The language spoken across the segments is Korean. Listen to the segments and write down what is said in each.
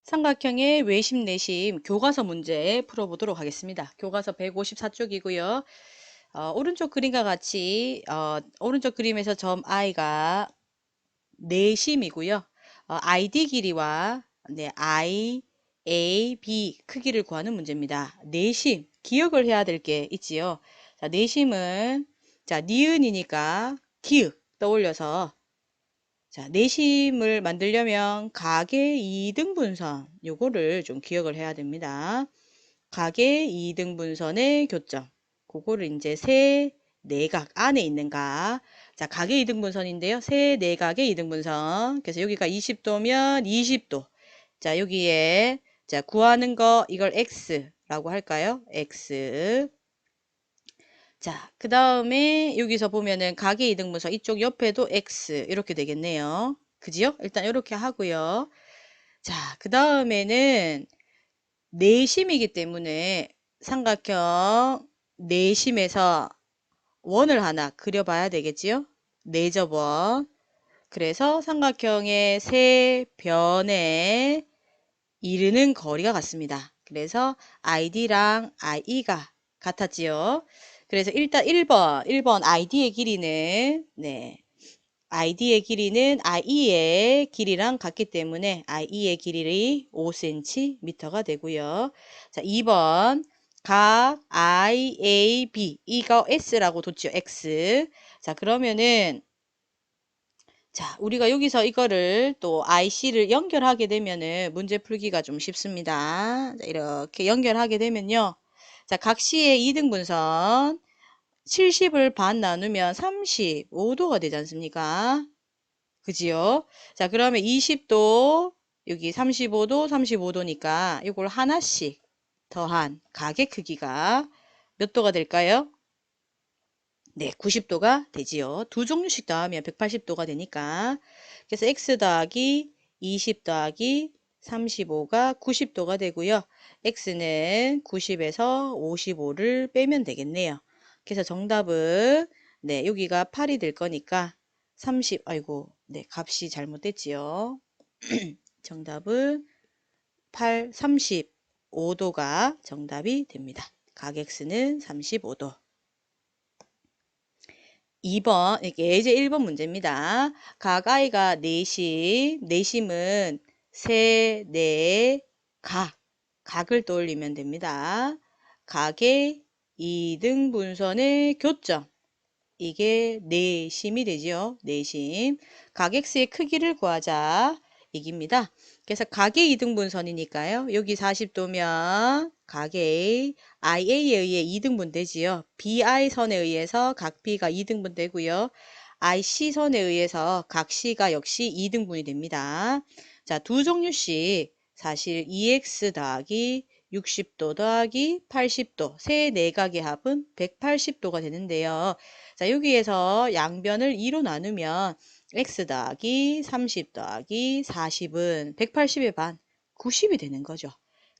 삼각형의 외심, 내심, 교과서 문제 풀어보도록 하겠습니다. 교과서 154쪽이고요. 오른쪽 그림과 같이 오른쪽 그림에서 점 I가 내심이고요. ID 길이와 I, A, B 크기를 구하는 문제입니다. 내심, 기억을 해야 될 게 있지요. 자, 내심은 니은이니까 기읍 떠올려서 자, 내심을 만들려면 가계 2등분선 요거를 좀 기억을 해야 됩니다. 가계 2등분선의 교점. 그거를 이제 세 내각 안에 있는 각. 자, 가계 2등분선인데요. 세 내각의 2등분선. 그래서 여기가 20도면 20도. 자, 여기에 자, 구하는 거 이걸 x라고 할까요? x. 자, 그 다음에 여기서 보면은 가계 이등분선 이쪽 옆에도 x 이렇게 되겠네요. 그지요? 일단 이렇게 하고요. 자, 그 다음에는 내심이기 때문에 삼각형 내심에서 원을 하나 그려봐야 되겠지요? 내접원. 그래서 삼각형의 세 변에 이르는 거리가 같습니다. 그래서 ID랑 IE가 같았지요. 그래서 일단 1번 ID의 길이는 ID의 길이는 IE의 길이랑 같기 때문에 IE의 길이를 5cm가 되고요. 자, 2번 각 IAB 이거 S라고 뒀죠. X. 자, 그러면은 자, 우리가 여기서 이거를 또 IC를 연결하게 되면은 문제 풀기가 좀 쉽습니다. 자, 이렇게 연결하게 되면요. 자, 각 C의 2등분선 70을 반 나누면 35도가 되지 않습니까? 그지요? 자, 그러면 20도, 여기 35도, 35도니까 이걸 하나씩 더한 각의 크기가 몇 도가 될까요? 네, 90도가 되지요. 두 종류씩 더하면 180도가 되니까. 그래서 x 더하기 20 더하기 35가 90도가 되고요. x는 90에서 55를 빼면 되겠네요. 그래서 정답은 여기가 8이 될 거니까 30, 아이고, 값이 잘못됐지요. 정답은 8, 35도가 정답이 됩니다. 각 x는 35도. 2번, 이게 예제 1번 문제입니다. 각 i가 내심, 내심은 세, 네, 각을 떠올리면 됩니다. 각의 2등분선의 교점. 이게 내심이 되죠. 내심. 각 x의 크기를 구하자. 이깁니다. 그래서 각의 2등분선이니까요. 여기 40도면 각의 IA에 의해 2등분 되지요. BI 선에 의해서 각 B가 2등분 되고요. IC 선에 의해서 각 C가 역시 2등분이 됩니다. 자, 두 종류씩 사실 EX 더하기 60도 더하기 80도 세 내각의 합은 180도가 되는데요. 자, 여기에서 양변을 2로 나누면 x 더하기 30 더하기 40은 180의 반, 90이 되는 거죠.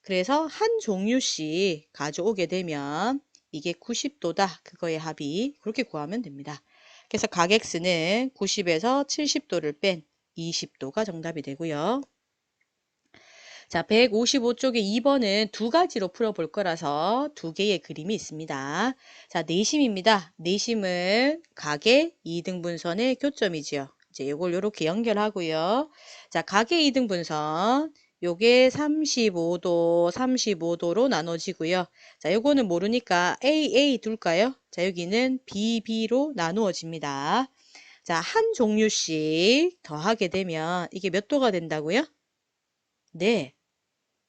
그래서 한 종류씩 가져오게 되면 이게 90도다. 그거의 합이 그렇게 구하면 됩니다. 그래서 각 x는 90에서 70도를 뺀 20도가 정답이 되고요. 자, 155쪽에 2번은 두 가지로 풀어볼 거라서 두 개의 그림이 있습니다. 자, 내심입니다. 내심은 각의 2등분선의 교점이지요. 이제 이걸 이렇게 연결하고요. 자, 각의 2등분선 요게 35도, 35도로 나눠지고요. 자, 요거는 모르니까 AA 둘까요? 자, 여기는 BB로 나누어집니다. 자, 한 종류씩 더하게 되면 이게 몇 도가 된다고요? 네.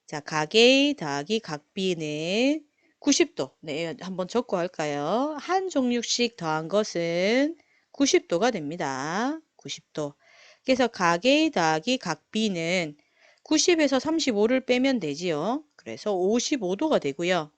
자, 각 A 더하기 각 B는 90도. 네, 한번 적고 할까요? 한 종류씩 더한 것은 90도가 됩니다. 90도. 그래서 각 A 더하기 각 B는 90에서 35를 빼면 되지요. 그래서 55도가 되고요.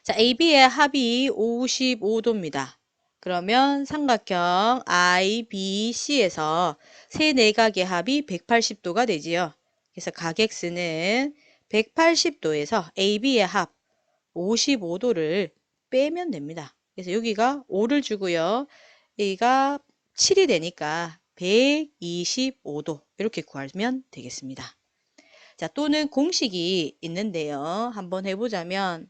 자, AB의 합이 55도입니다. 그러면 삼각형 IBC에서 세 내각의 합이 180도가 되지요. 그래서 각 X는 180도에서 AB의 합 55도를 빼면 됩니다. 그래서 여기가 5를 주고요. 여기가 7이 되니까 125도 이렇게 구하면 되겠습니다. 자, 또는 공식이 있는데요. 한번 해보자면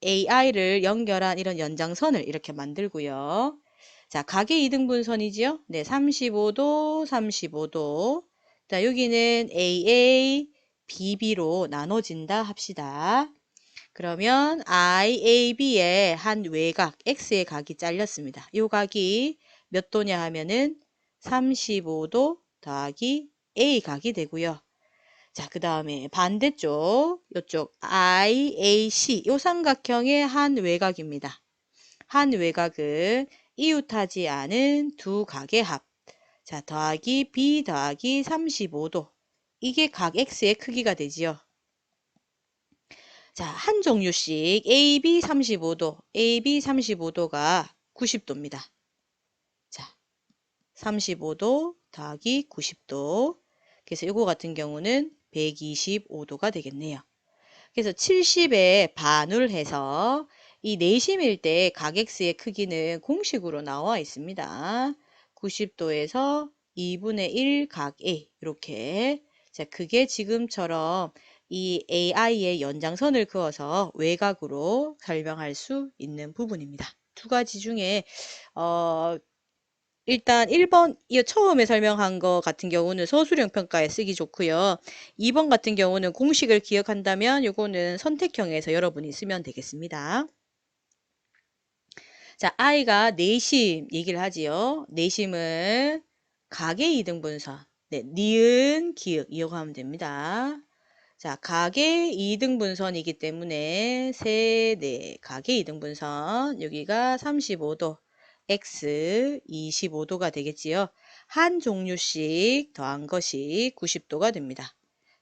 AI를 연결한 이런 연장선을 이렇게 만들고요. 자, 가계 이등분선이지요? 네, 35도, 35도. 자, 여기는 AA, BB로 나눠진다 합시다. 그러면 IAB의 한 외곽, X의 각이 잘렸습니다. 이 각이 몇 도냐 하면은 35도 더하기 A 각이 되고요. 자, 그 다음에 반대쪽, 이쪽 IAC, 이 삼각형의 한 외곽입니다. 한 외곽은 이웃하지 않은 두 각의 합. 자, 더하기 B 더하기 35도. 이게 각 X의 크기가 되지요. 자, 한 종류씩 AB 35도, AB 35도가 90도입니다. 자, 35도 더하기 90도. 그래서 이거 같은 경우는 125도가 되겠네요. 그래서 70에 반을 해서 이 내심일 때 각 X의 크기는 공식으로 나와 있습니다. 90도에서 2분의 1 각 A 이렇게. 자, 그게 지금처럼 이 AI의 연장선을 그어서 외곽으로 설명할 수 있는 부분입니다. 두 가지 중에 일단 1번 처음에 설명한 거 같은 경우는 서술형 평가에 쓰기 좋고요. 2번 같은 경우는 공식을 기억한다면 요거는 선택형에서 여러분이 쓰면 되겠습니다. 자, I가 내심 얘기를 하지요. 내심은 가계 이등분선. 네, 니은, 기역 이용하면 됩니다. 자, 가계 이등분선이기 때문에 세네 가계 이등분선 여기가 35도 X 25도가 되겠지요. 한 종류씩 더한 것이 90도가 됩니다.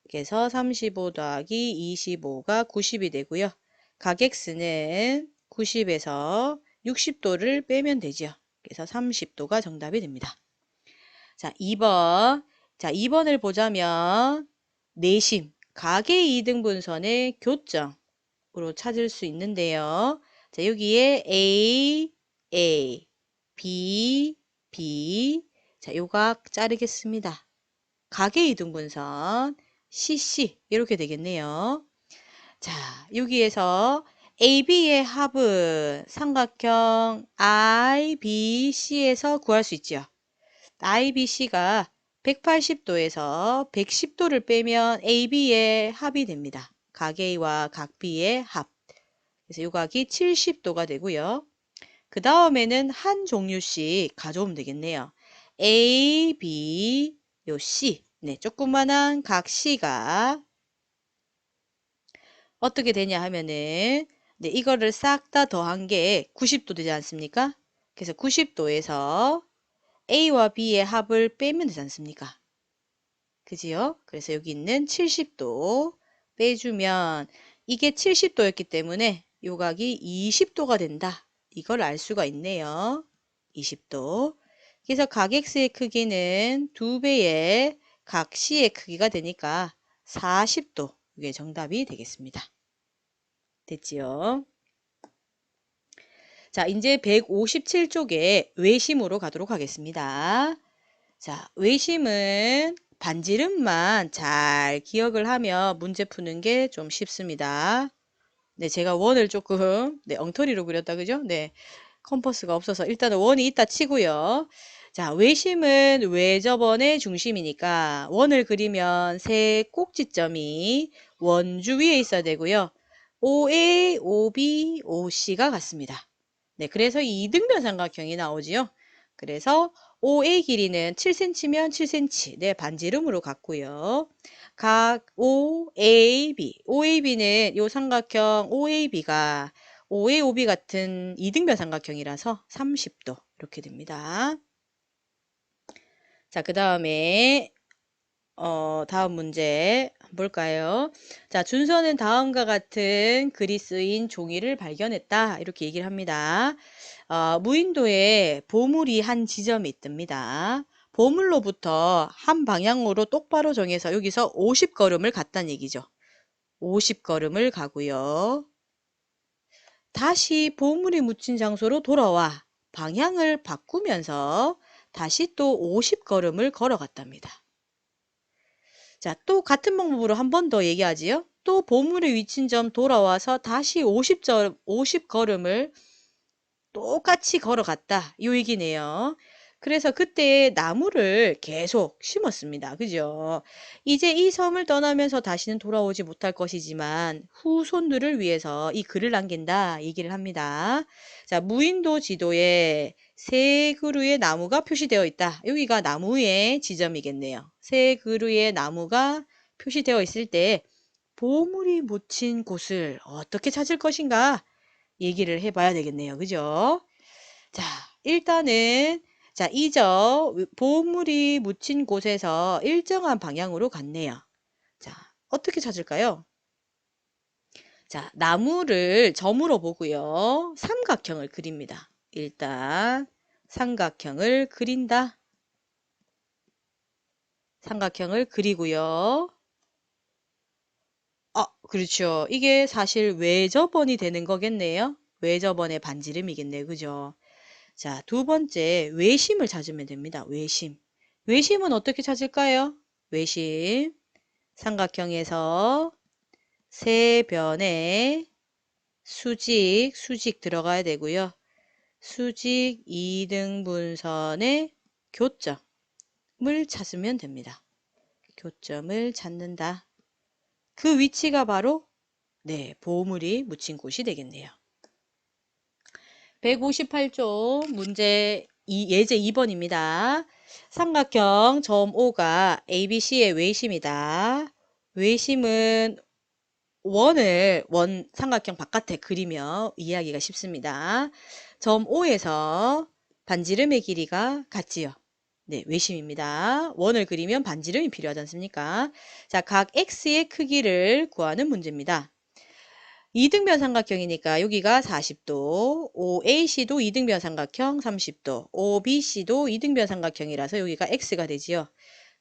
그래서 35 더하기 25가 90이 되고요. 각 X는 90에서 60도를 빼면 되죠. 그래서 30도가 정답이 됩니다. 자, 2번. 자, 2번을 보자면 내심 가계 이등분선의 교점으로 찾을 수 있는데요. 자, 여기에 A, A, B, B. 자, 요각 자르겠습니다. 가계 이등분선 CC 이렇게 되겠네요. 자, 여기에서 AB의 합은 삼각형 IBC에서 구할 수 있죠. IBC가 180도에서 110도를 빼면 AB의 합이 됩니다. 각 A와 각 B의 합. 그래서 이 각이 70도가 되고요. 그 다음에는 한 종류씩 가져오면 되겠네요. A, B, 요 C. 네, 조그만한 각 C가 어떻게 되냐 하면은 네, 이거를 싹 다 더한 게 90도 되지 않습니까? 그래서 90도에서 A와 B의 합을 빼면 되지 않습니까? 그지요? 그래서 여기 있는 70도 빼주면 이게 70도였기 때문에 요 각이 20도가 된다. 이걸 알 수가 있네요. 20도. 그래서 각 X의 크기는 2배의 각 C의 크기가 되니까 40도. 이게 정답이 되겠습니다. 됐지요? 자, 이제 157쪽에 외심으로 가도록 하겠습니다. 자, 외심은 반지름만 잘 기억을 하면 문제 푸는 게 좀 쉽습니다. 네, 제가 원을 조금 엉터리로 그렸다 그죠? 네, 컴퍼스가 없어서 일단은 원이 있다 치고요. 자, 외심은 외접원의 중심이니까 원을 그리면 세 꼭지점이 원주 위에 있어야 되고요. OA, OB, OC가 같습니다. 네, 그래서 이등변 삼각형이 나오지요. 그래서 OA 길이는 7cm면 7cm, 네, 반지름으로 갖고요. 각 OAB, OAB는 이 삼각형 OAB가 OA, OB 같은 이등변 삼각형이라서 30도 이렇게 됩니다. 자, 그 다음에 다음 문제 볼까요? 자, 준서는 다음과 같은 글이 쓰인 종이를 발견했다. 이렇게 얘기를 합니다. 무인도에 보물이 한 지점이 있답니다. 보물로부터 한 방향으로 똑바로 정해서 여기서 50걸음을 갔다는 얘기죠. 50걸음을 가고요. 다시 보물이 묻힌 장소로 돌아와 방향을 바꾸면서 다시 또 50걸음을 걸어갔답니다. 자, 또 같은 방법으로 한 번 더 얘기하지요. 또 보물의 위치인 점 돌아와서 다시 50걸음을 똑같이 걸어갔다. 요 얘기네요. 그래서 그때 나무를 계속 심었습니다. 그죠? 이제 이 섬을 떠나면서 다시는 돌아오지 못할 것이지만 후손들을 위해서 이 글을 남긴다 얘기를 합니다. 자, 무인도 지도에 세 그루의 나무가 표시되어 있다. 여기가 나무의 지점이겠네요. 세 그루의 나무가 표시되어 있을 때 보물이 묻힌 곳을 어떻게 찾을 것인가 얘기를 해봐야 되겠네요. 그죠? 자, 일단은 자, 보물이 묻힌 곳에서 일정한 방향으로 갔네요. 자, 어떻게 찾을까요? 자, 나무를 점으로 보고요. 삼각형을 그립니다. 일단 삼각형을 그린다. 삼각형을 그리고요. 그렇죠. 이게 사실 외접원이 되는 거겠네요. 외접원의 반지름이겠네요. 그죠? 자, 두 번째, 외심을 찾으면 됩니다. 외심. 외심은 어떻게 찾을까요? 외심. 삼각형에서 세 변에 수직 들어가야 되고요. 수직 2등분선의 교점을 찾으면 됩니다. 교점을 찾는다. 그 위치가 바로 보물이 묻힌 곳이 되겠네요. 158쪽 문제 예제 2번입니다. 삼각형 점 O가 ABC의 외심이다. 외심은 원 삼각형 바깥에 그리며 이해하기가 쉽습니다. 점 O에서 반지름의 길이가 같지요. 네, 외심입니다. 원을 그리면 반지름이 필요하지 않습니까? 자, 각 X의 크기를 구하는 문제입니다. 이등변 삼각형이니까 여기가 40도, OAC도 이등변 삼각형 30도, OBC도 이등변 삼각형이라서 여기가 X가 되지요.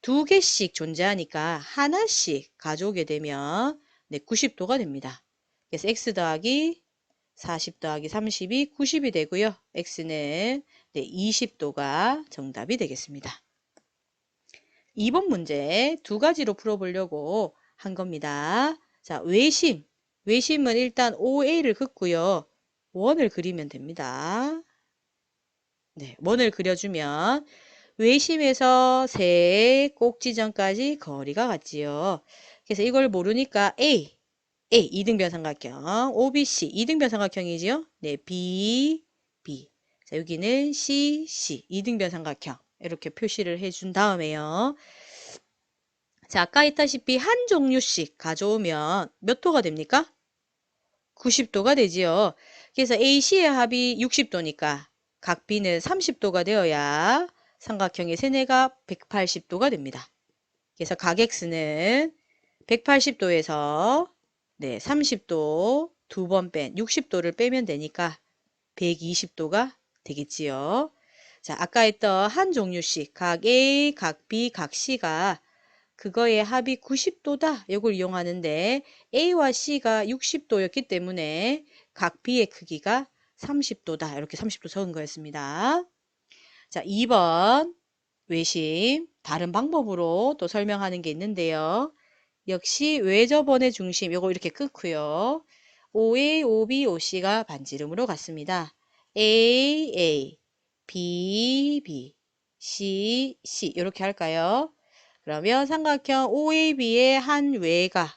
두 개씩 존재하니까 하나씩 가져오게 되면 90도가 됩니다. 그래서 X 더하기 40 더하기 30이 90이 되고요. X는 20도가 정답이 되겠습니다. 2번 문제 두 가지로 풀어보려고 한 겁니다. 자, 외심은 일단 OA를 긋고요. 원을 그리면 됩니다. 네, 원을 그려주면 외심에서 세 꼭지점까지 거리가 같지요. 그래서 이걸 모르니까 A 이등변 삼각형, OBC 이등변 삼각형이지요. 네, B. 자, 여기는 C 이등변 삼각형 이렇게 표시를 해준 다음에요. 자, 아까 했다시피 한 종류씩 가져오면 몇 도가 됩니까? 90도가 되지요. 그래서 AC의 합이 60도니까 각 B는 30도가 되어야 삼각형의 세네가 180도가 됩니다. 그래서 각 X는 180도에서 30도 두 번 뺀 60도를 빼면 되니까 120도가 되겠지요. 자, 아까 했던 한 종류씩 각 A, 각 B, 각 C가 그거의 합이 90도다. 이걸 이용하는데 A와 C가 60도였기 때문에 각 B의 크기가 30도다. 이렇게 30도 적은 거였습니다. 자, 2번 외심 다른 방법으로 또 설명하는 게 있는데요. 역시 외접원의 중심 이거 이렇게 끊고요. OA, OB, OC가 반지름으로 같습니다. A, B, C 이렇게 할까요? 그러면 삼각형 OAB의 한 외가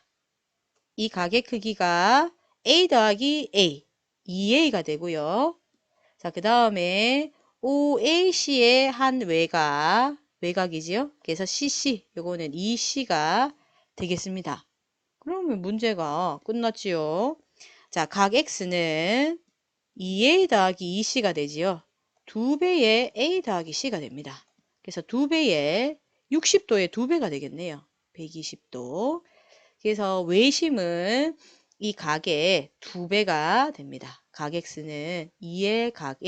이 각의 크기가 A 더하기 A, 2A가 되고요. 자, 그 다음에 OAC의 한 외곽이지요. 그래서 CC, 요거는 2C가 되겠습니다. 그러면 문제가 끝났지요. 자, 각 X는 2A 더하기 2C가 되지요. 2배의 A 더하기 C가 됩니다. 그래서 2배의 60도의 2배가 되겠네요. 120도. 그래서 외심은 이 각의 2배가 됩니다. 각 X는 2의 각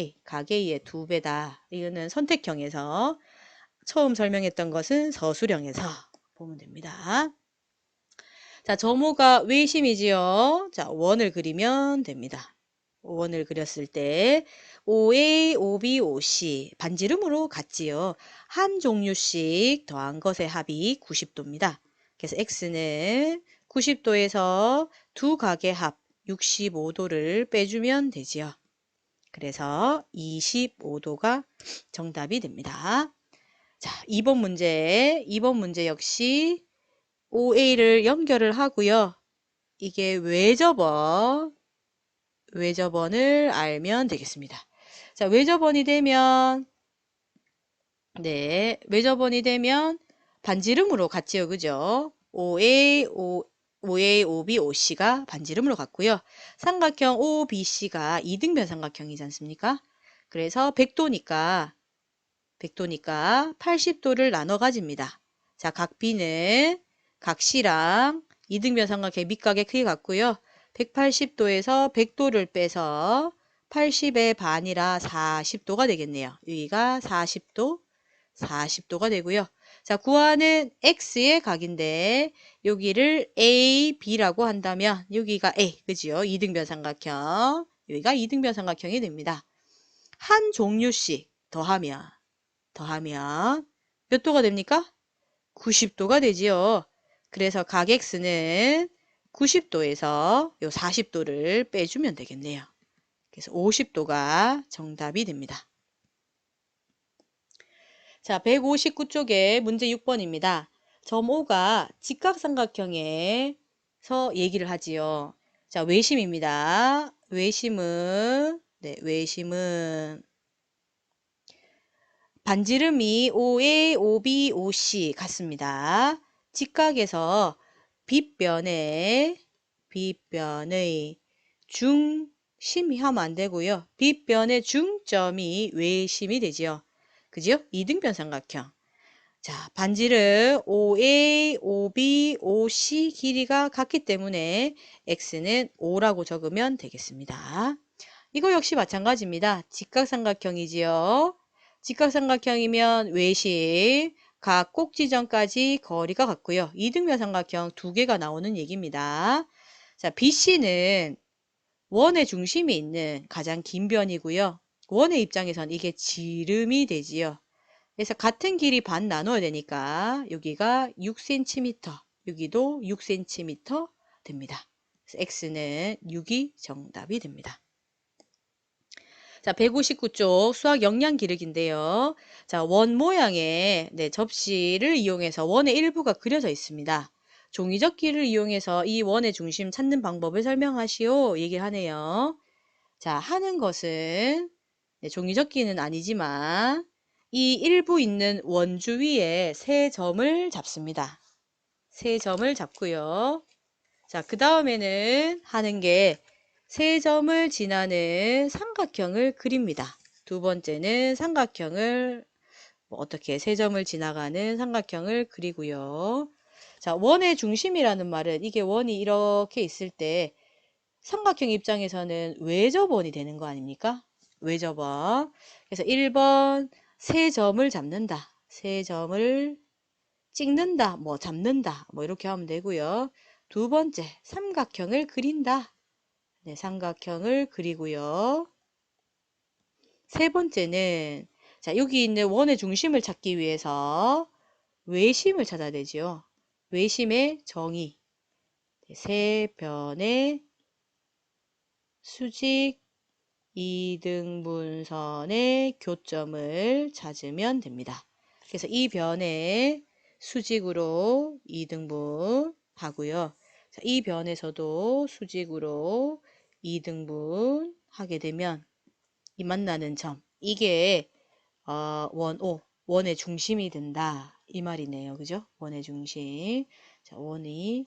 A의 2배다. 이거는 선택형에서 처음 설명했던 것은 서술형에서 보면 됩니다. 자, 점호가 외심이지요. 자, 원을 그리면 됩니다. 원을 그렸을 때 OA, OB, OC 반지름으로 같지요. 한 종류씩 더한 것의 합이 90도입니다. 그래서 x는 90도에서 두 각의 합 65도를 빼주면 되지요. 그래서 25도가 정답이 됩니다. 자, 2번 문제. 2번 문제 역시 OA를 연결을 하고요. 이게 왜 접어? 왜 접원을 알면 되겠습니다. 자, 왜 접원이 되면 왜 접원이 되면 반지름으로 같지요. 그죠? OA, OA, OB, OC가 반지름으로 같고요. 삼각형 OBC가 이등변 삼각형이지 않습니까? 그래서 100도니까 80도를 나눠 가집니다. 자, 각 B는 각 C랑 이등변 삼각형의 밑각의 크기 같고요. 180도에서 100도를 빼서 80의 반이라 40도가 되겠네요. 여기가 40도가 되고요. 자, 구하는 X의 각인데 여기를 A, B라고 한다면 여기가 A, 그지요? 이등변 삼각형. 여기가 이등변 삼각형이 됩니다. 한 종류씩 더하면 몇 도가 됩니까? 90도가 되지요. 그래서 각 X는 90도에서 요 40도를 빼주면 되겠네요. 그래서 50도가 정답이 됩니다. 자, 159쪽에 문제 6번입니다. 점 O가 직각삼각형에서 얘기를 하지요. 자, 외심입니다. 외심은 반지름이 OA, OB, OC 같습니다. 직각에서 빗변의 중심이 하면 안 되고요. 빗변의 중점이 외심이 되지요. 그죠? 이등변 삼각형. 자, 반지름 OA, OB, OC 길이가 같기 때문에 X는 5라고 적으면 되겠습니다. 이거 역시 마찬가지입니다. 직각삼각형이지요. 직각삼각형이면 외심, 각 꼭지점까지 거리가 같고요. 이등변 삼각형 두 개가 나오는 얘기입니다. 자, BC는 원의 중심이 있는 가장 긴 변이고요. 원의 입장에선 이게 지름이 되지요. 그래서 같은 길이 반 나눠야 되니까 여기가 6cm, 여기도 6cm 됩니다. 그래서 X는 6이 정답이 됩니다. 자, 159쪽 수학 역량 기르기인데요. 자, 원 모양의 접시를 이용해서 원의 일부가 그려져 있습니다. 종이접기를 이용해서 이 원의 중심 찾는 방법을 설명하시오 얘기를 하네요. 자, 하는 것은 종이접기는 아니지만 이 일부 있는 원 주위에 세 점을 잡습니다. 세 점을 잡고요. 자, 그 다음에는 하는 게 세 점을 지나는 삼각형을 그립니다. 두 번째는 삼각형을 어떻게 세 점을 지나가는 삼각형을 그리고요. 자, 원의 중심이라는 말은 이게 원이 이렇게 있을 때 삼각형 입장에서는 외접원이 되는 거 아닙니까? 외접원. 그래서 1번 세 점을 잡는다. 세 점을 찍는다. 잡는다. 이렇게 하면 되고요. 두 번째 삼각형을 그린다. 네, 삼각형을 그리고요. 세 번째는 자, 여기 있는 원의 중심을 찾기 위해서 외심을 찾아야 되죠. 외심의 정의. 세 변의 수직 이등분선의 교점을 찾으면 됩니다. 그래서 이 변에 수직으로 이등분 하고요. 자, 이 변에서도 수직으로 이등분 하게 되면 이 만나는 점, 이게 원의 중심이 된다. 이 말이네요. 그죠? 원의 중심. 자, 원이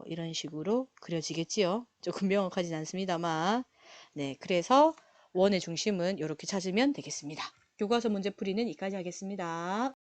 이런 식으로 그려지겠지요. 조금 명확하진 않습니다만. 네, 그래서 원의 중심은 이렇게 찾으면 되겠습니다. 교과서 문제풀이는 여기까지 하겠습니다.